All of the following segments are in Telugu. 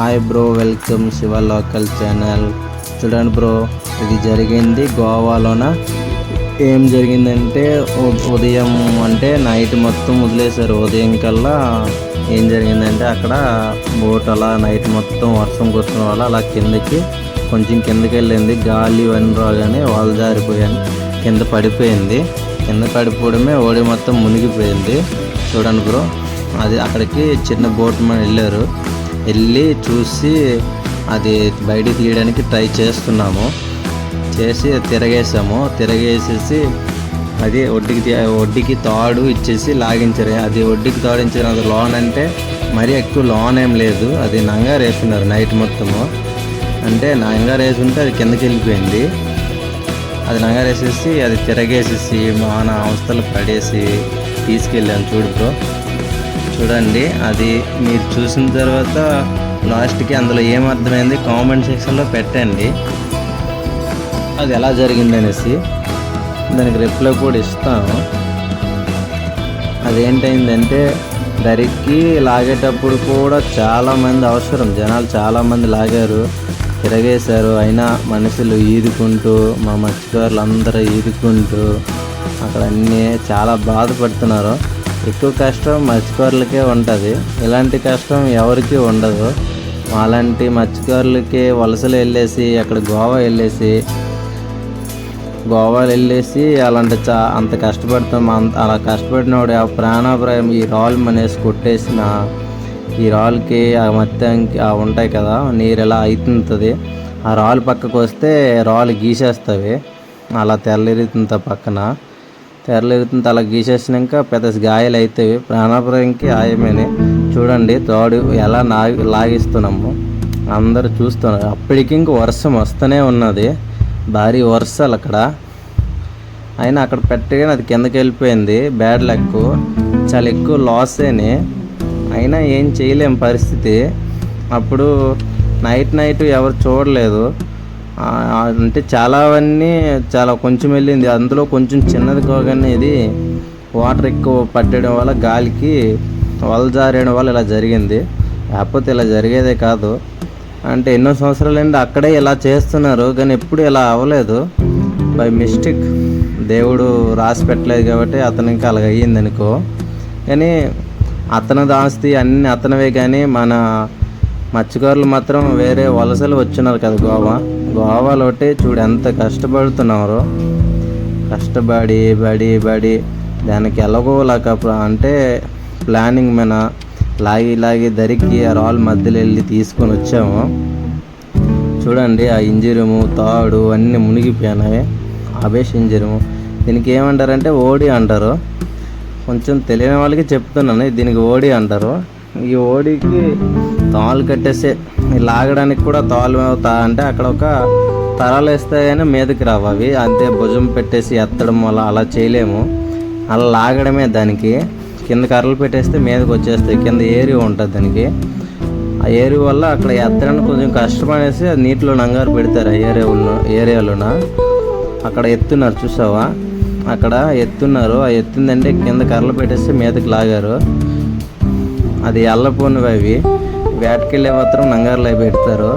Hi bro, welcome Shiva local channel. చూడండి బ్రో, ఇది జరిగింది గోవాలోన. ఏం జరిగిందంటే ఉదయం అంటే నైట్ మొత్తం వదిలేశారు. ఉదయం కల్లా ఏం జరిగిందంటే అక్కడ బోట్ అలా నైట్ మొత్తం వర్షం కురవడం వల్ల అలా కొంచెం కిందకి వెళ్ళింది. గాలి ఇవన్నీ రాగానే వాళ్ళు జారిపోయాను, కింద పడిపోయింది. కింద పడిపోవడమే ఓడి మొత్తం మునిగిపోయింది. చూడండి బ్రో, అది అక్కడికి చిన్న బోట్ మనం వెళ్ళి చూసి అది బయటికి తీయడానికి ట్రై చేస్తున్నాము. చేసి తిరగేసేసి అది ఒడ్డుకి తాడు ఇచ్చేసి లాగించారు. అది ఒడ్డుకి తాడు ఇచ్చారు. అది లోన్ అంటే మరీ ఎక్కువ లోన్ ఏం లేదు, అది నంగారు వేసుకున్నారు నైట్ మొత్తము. అంటే నంగారు వేసుకుంటే అది కిందకి వెళ్ళిపోయింది. అది నంగారు వేసేసి అది తిరగేసేసి మన అవస్థలు పడేసి తీసుకెళ్ళాను. చూడండి, అది మీరు చూసిన తర్వాత లాస్ట్కి అందులో ఏమర్థమైంది కామెంట్ సెక్షన్లో పెట్టండి, అది ఎలా జరిగింది అనేసి. దానికి రిప్లై కూడా ఇస్తాను. అదేంటైందంటే దరికి లాగేటప్పుడు కూడా చాలామంది జనాలు చాలామంది లాగారు, తిరగేశారు. అయినా మనుషులు ఈదుకుంటూ, మా మత్స్యకారులు అందరూ ఈదుకుంటూ అక్కడ అన్నీ చాలా బాధపడుతున్నారు. ఎక్కువ కష్టం మత్స్యకారులకే ఉంటుంది, ఇలాంటి కష్టం ఎవరికి ఉండదు. అలాంటి మత్స్యకారులకి వలసలు వెళ్ళేసి అక్కడ గోవా వెళ్ళేసి అలాంటి అంత కష్టపడతాం. అలా కష్టపడినోడు ఆ ప్రాణాపాయం ఈ రాళ్ళు మనేసి కొట్టేసిన ఈ రాళ్ళకి ఆ మత్స్యానికి ఉంటాయి కదా, నీరు ఎలా అవుతుంటుంది. ఆ రాళ్ళు పక్కకు వస్తే రాళ్ళు గీసేస్తావి, అలా తెరలిరుతుంది అలా గీసేసినాక పెద్ద గాయాలు అవుతాయి. ప్రాణాపాయంకి ఆయమని చూడండి, తాడు ఎలా లాగిస్తున్నాము అందరూ చూస్తున్నారు. అప్పటికి ఇంక వర్షం వస్తూనే ఉన్నది, భారీ వర్షాలు అక్కడ. అయినా అక్కడ పెట్టగానే అది కిందకి వెళ్ళిపోయింది. బ్యాడ్ లక్, చాలా ఎక్కువ లాస్ అయినా ఏం చేయలేం పరిస్థితి. అప్పుడు నైట్ ఎవరు చూడలేదు. అంటే చాలా కొంచెం వెళ్ళింది, అందులో కొంచెం చిన్నది కాగానే ఇది వాటర్ ఎక్కువ పట్టడం వల్ల గాలికి వల జారేయడం వల్ల ఇలా జరిగింది. లేకపోతే ఇలా జరిగేదే కాదు. అంటే ఎన్నో సంవత్సరాలండి అక్కడే ఇలా చేస్తున్నారు, కానీ ఎప్పుడు ఇలా అవ్వలేదు. బై మిస్టేక్ దేవుడు రాసి పెట్టలేదు కాబట్టి అతనికి అలాగ అయ్యింది అనుకో. కానీ అతని ఆస్తి అన్నీ అతనివే. కానీ మన మత్స్యకారులు మాత్రం వేరే వలసలు వచ్చినారు కదా గోవాలోటే. చూడు ఎంత కష్టపడుతున్నారు, కష్టపడి దానికి ఎలాగోలాక అంటే ప్లానింగ్ మీద లాగి దరికి ఆ రాళ్ళు మధ్యలో వెళ్ళి తీసుకొని వచ్చాము. చూడండి, ఆ ఇంజిరము తాడు అన్నీ మునిగిపోయినాయి. ఆబేష్ ఇంజిరము దీనికి ఏమంటారంటే ఓడి అంటారు. కొంచెం తెలియని వాళ్ళకి చెప్తున్నాను, దీనికి ఓడి అంటారు. ఈ ఓడికి తాళ్ళు కట్టేసి లాగడానికి కూడా అంటే అక్కడ ఒక తరాలు వేస్తే కానీ మీదకి రావు అవి. అంతే భుజం పెట్టేసి ఎత్తడం అలా చేయలేము, అలా లాగడమే. దానికి కింద కర్రలు పెట్టేస్తే మీదకి వచ్చేస్తాయి. కింద ఏరియా ఉంటుంది దానికి. ఆ ఏరియా వల్ల అక్కడ ఎత్తడానికి కొంచెం కష్టపడేసి అది నీటిలో నంగారు పెడతారు. ఆ ఏరియాలోన అక్కడ ఎత్తున్నారు, చూసావా? అక్కడ ఎత్తున్నారు. ఆ ఎత్తుందంటే కింద కర్రలు పెట్టేస్తే మీదకి లాగారు. అది అల్లపోనివి అవి. వేటకెళ్ళే మాత్రం నంగారులు అవి పెడతారు.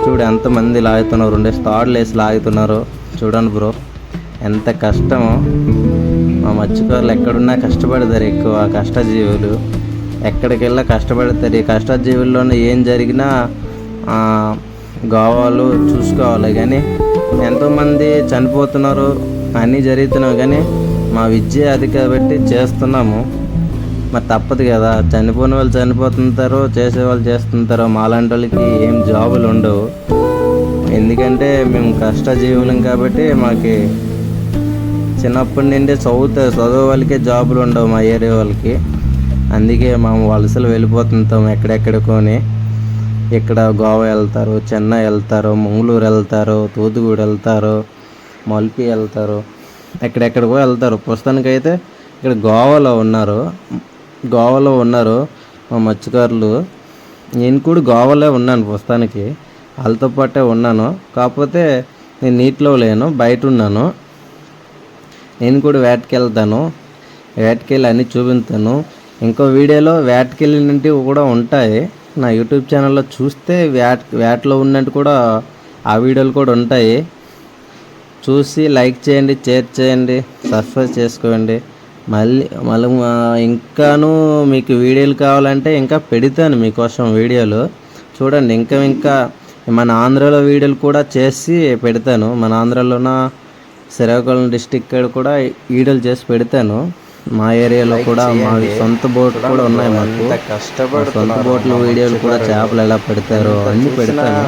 చూడు ఎంతమంది లాగుతున్నారు, 2 తాడులు వేసి లాగుతున్నారు. చూడండి బ్రో, ఎంత కష్టమో. మా మత్స్యకారులు ఎక్కడున్నా కష్టపడతారు, ఎక్కువ కష్టజీవులు. ఎక్కడికి వెళ్ళా కష్టపడతారు. ఈ కష్టజీవుల్లోనే ఏం జరిగినా గోవాలు చూసుకోవాలి. కానీ ఎంతోమంది చనిపోతున్నారు, అన్నీ జరుగుతున్నావు. కానీ మా విద్య అది కాబట్టి చేస్తున్నాము. మరి తప్పదు కదా, చనిపోయిన వాళ్ళు చనిపోతుంటారో, చేసేవాళ్ళు చేస్తుంటారో. మాలాంటి వాళ్ళకి ఏం జాబులు ఉండవు, ఎందుకంటే మేము కష్టజీవులం కాబట్టి. మాకు చిన్నప్పటి నుండి చదువు వాళ్ళకే జాబులు ఉండవు మా ఏరియా వాళ్ళకి. అందుకే మేము వలసలు వెళ్ళిపోతుంటాం ఎక్కడెక్కడికోని. ఇక్కడ గోవా వెళ్తారు, చెన్నై వెళ్తారు, మంగళూరు వెళ్తారు, తూతుగూడ వెళ్తారు, మల్పి వెళ్తారు, ఎక్కడెక్కడికో వెళ్తారు. ప్రస్తుతానికైతే ఇక్కడ గోవాలో ఉన్నారు మా మత్స్యకారులు. నేను కూడా గోవాలో ఉన్నాను ప్రస్తుతానికి, వాళ్ళతో పాటే ఉన్నాను. కాకపోతే నేను నీటిలో లేను, బయట ఉన్నాను. నేను కూడా వేటకెళ్ళి అన్నీ చూపిస్తాను. ఇంకో వీడియోలో వేటకెళ్ళినవి కూడా ఉంటాయి. నా యూట్యూబ్ ఛానల్లో చూస్తే వ్యాట్లో ఉన్నట్టు కూడా ఆ వీడియోలు కూడా ఉంటాయి. చూసి లైక్ చేయండి, షేర్ చేయండి, సబ్స్క్రైబ్ చేసుకోండి. మళ్ళీ ఇంకాను మీకు వీడియోలు కావాలంటే ఇంకా పెడతాను మీకోసం వీడియోలు. చూడండి, ఇంకా మన ఆంధ్రాలో వీడియోలు కూడా చేసి పెడతాను. మన ఆంధ్రాలోన శ్రీకాకుళం డిస్టిక్ కూడా వీడియోలు చేసి పెడతాను. మా ఏరియాలో కూడా మా సొంత బోట్ కూడా ఉన్నాయి. మాకు సొంత బోట్ల వీడియోలు కూడా చేపలు ఎలా పెడతారో అన్ని పెడతాను.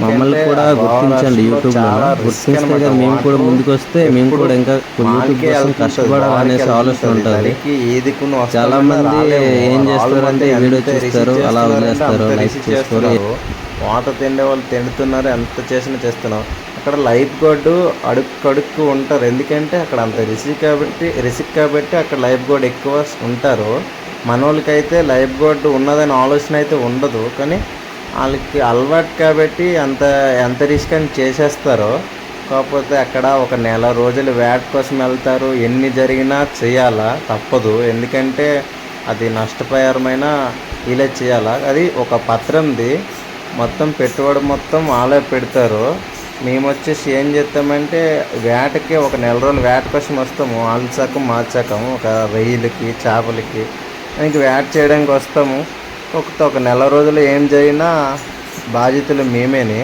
మమ్మల్ని కూడా గుర్తించండి యూట్యూబ్లో. గుర్తిస్తే కదా మేము కూడా ముందుకు వస్తే మేము కూడా ఇంకా యూట్యూబ్ కోసం కష్టపడాలనేసి ఆలోచన ఉంటుంది. చాలా మంది ఏం చేస్తారంటే వీడియో చూస్తారు, అలా వదిలేస్తారు, లైక్ చేసుకోరు. వాటర్ తిండే వాళ్ళు తింటున్నారు, ఎంత చేసినా చేస్తున్నాం. అక్కడ లైఫ్ గార్డ్ అడుక్కు ఉంటారు. ఎందుకంటే అక్కడ అంత రిస్క్ కాబట్టి అక్కడ లైఫ్ గార్డ్ ఎక్కువ ఉంటారు. మనోళ్ళకైతే లైఫ్ గార్డ్ ఉన్నదని ఆలోచన అయితే ఉండదు. కానీ వాళ్ళకి అలవాటు కాబట్టి ఎంత రిస్క్ అని చేసేస్తారో. కాకపోతే అక్కడ ఒక నెల రోజులు వేట కోసం వెళ్తారు. ఎన్ని జరిగినా చేయాలా, తప్పదు. ఎందుకంటే అది నష్టపరమైన ఇలా చేయాలా. అది ఒక పత్రంది, మొత్తం పెట్టుబడి మొత్తం వాళ్ళే పెడతారు. మేము వచ్చేసి ఏం చేస్తామంటే వేటకి ఒక నెల రోజులు వేట కోసం వస్తాము. ఆల్చకం మార్చకం ఒక రొయ్యలకి చేపలకి ఇంక వేట చేయడానికి వస్తాము. ఒక నెల రోజులు ఏం జరిగినా బాధ్యతలు మేమేని.